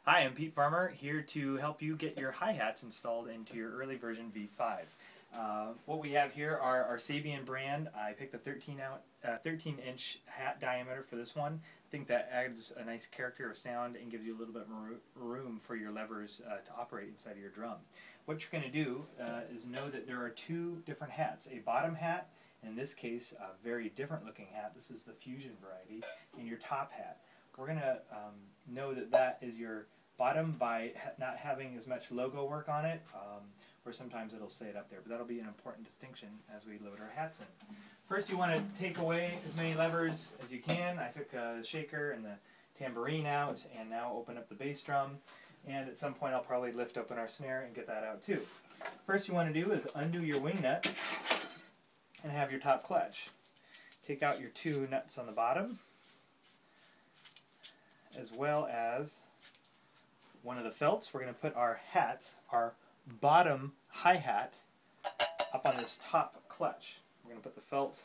Hi, I'm Pete Farmer, here to help you get your hi-hats installed into your early version v.5. What we have here are our Sabian brand. I picked a 13-inch hat diameter for this one. I think that adds a nice character of sound and gives you a little bit more room for your levers to operate inside of your drum. What you're going to do is know that there are two different hats. A bottom hat, in this case a very different looking hat, this is the Fusion variety, and your top hat. We're going to know that that is your bottom by not having as much logo work on it, or sometimes it'll say it up there, but that'll be an important distinction as we load our hats in. First you want to take away as many levers as you can. I took a shaker and the tambourine out, and now open up the bass drum, and at some point I'll probably lift open our snare and get that out too. First you want to do is undo your wing nut and have your top clutch. Take out your two nuts on the bottom, as well as one of the felts. We're going to put our hats, our bottom hi-hat, up on this top clutch. We're going to put the felt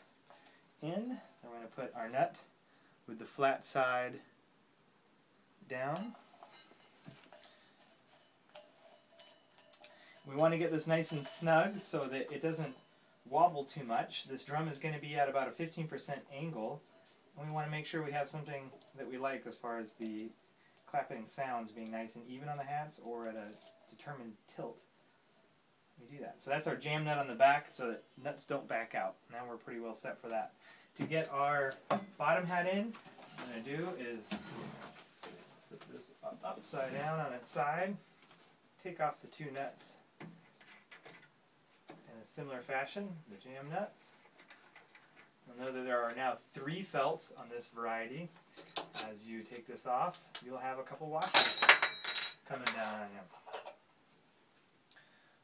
in, and we're going to put our nut with the flat side down. We want to get this nice and snug so that it doesn't wobble too much. This drum is going to be at about a 15% angle, and we want to make sure we have something that we like as far as the clapping sounds being nice and even on the hats or at a determined tilt. We do that. So that's our jam nut on the back so that nuts don't back out. Now we're pretty well set for that. To get our bottom hat in, what I'm going to do is put this upside down on its side, take off the two nuts in a similar fashion, the jam nuts. You'll know that there are now 3 felts on this variety. As you take this off, you'll have a couple washers coming down on you.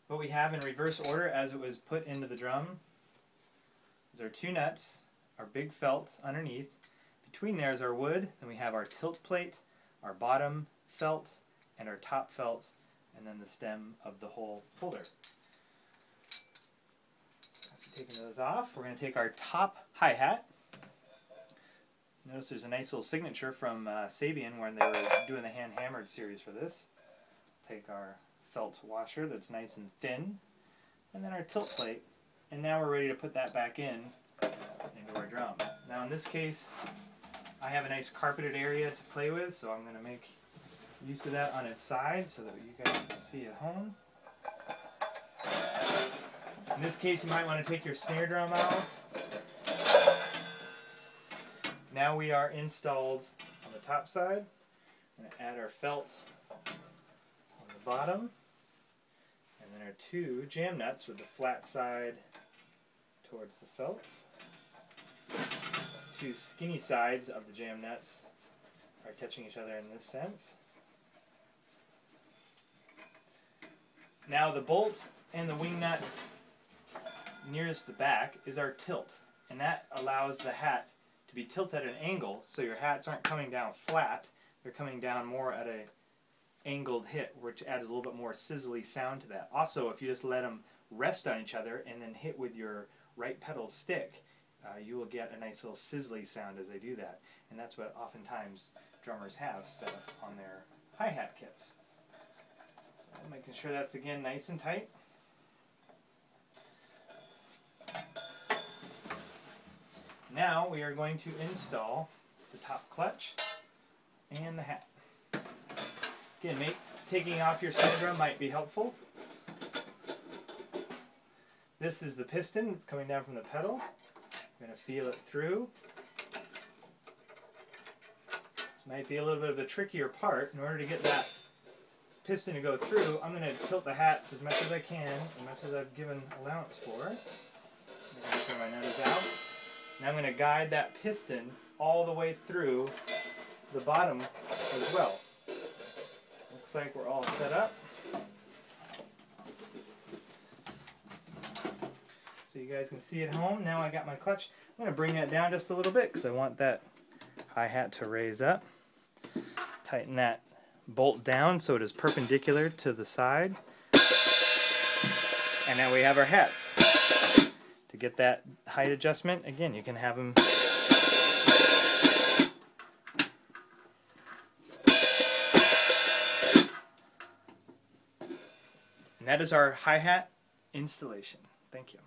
What we have in reverse order as it was put into the drum is our 2 nuts, our big felt underneath. Between there is our wood, then we have our tilt plate, our bottom felt, and our top felt, and then the stem of the whole holder. After taking those off, we're going to take our top hi-hat. Notice there's a nice little signature from Sabian when they were doing the hand-hammered series for this. Take our felt washer that's nice and thin, and then our tilt plate, and now we're ready to put that back in into our drum. Now in this case, I have a nice carpeted area to play with, so I'm going to make use of that on its side so that you guys can see at home. In this case, you might want to take your snare drum out. Now we are installed on the top side. I'm going to add our felt on the bottom, and then our 2 jam nuts with the flat side towards the felt. 2 skinny sides of the jam nuts are touching each other in this sense. Now the bolt and the wing nut nearest the back is our tilt, and that allows the hat to be tilted at an angle, so your hats aren't coming down flat, they're coming down more at an angled hit, which adds a little bit more sizzly sound to that. Also, if you just let them rest on each other and then hit with your right pedal stick, you will get a nice little sizzly sound as they do that. And that's what oftentimes drummers have set up on their hi-hat kits. So I'm making sure that's again nice and tight. Now we are going to install the top clutch and the hat. Again, taking off your snare drum might be helpful. This is the piston coming down from the pedal. I'm going to feel it through. This might be a little bit of the trickier part. In order to get that piston to go through, I'm going to tilt the hats as much as I can, as much as I've given allowance for. Make sure my nut is out. Now I'm going to guide that piston all the way through the bottom as well. Looks like we're all set up. So you guys can see at home. Now I got my clutch. I'm going to bring that down just a little bit because I want that hi-hat to raise up. Tighten that bolt down so it is perpendicular to the side. And now we have our hats. To get that height adjustment, again, you can have them that is our hi-hat installation. Thank you.